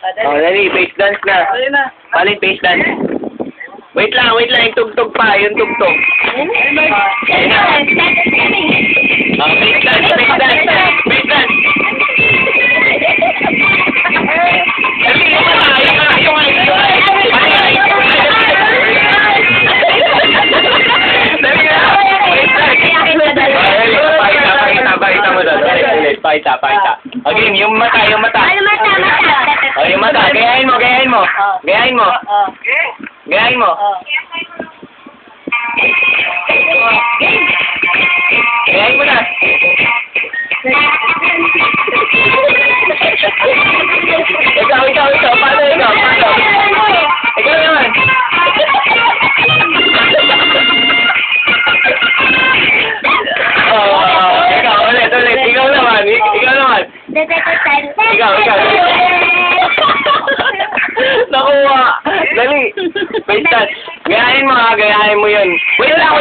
Oh, dali, face dance na. Palit face dance. Wait lang, yung tugtog pa, yung tugtog. Ayun na. Oh, face dance, face dance, face dance. Dali, yung mata, yung eyes. Dali na, face dance. Pakita mo doon. Pakita. Okay, yung mata. Oh, yung mata. Gayahin mo. Gayahin mo. Gayahin mo na. Ikaw. Paano ikaw? Ikaw naman. Ikaw, ulit. Ikaw naman. Ikaw. Nakuha. Dali. Wait, gayahin mo yun. Wait lang.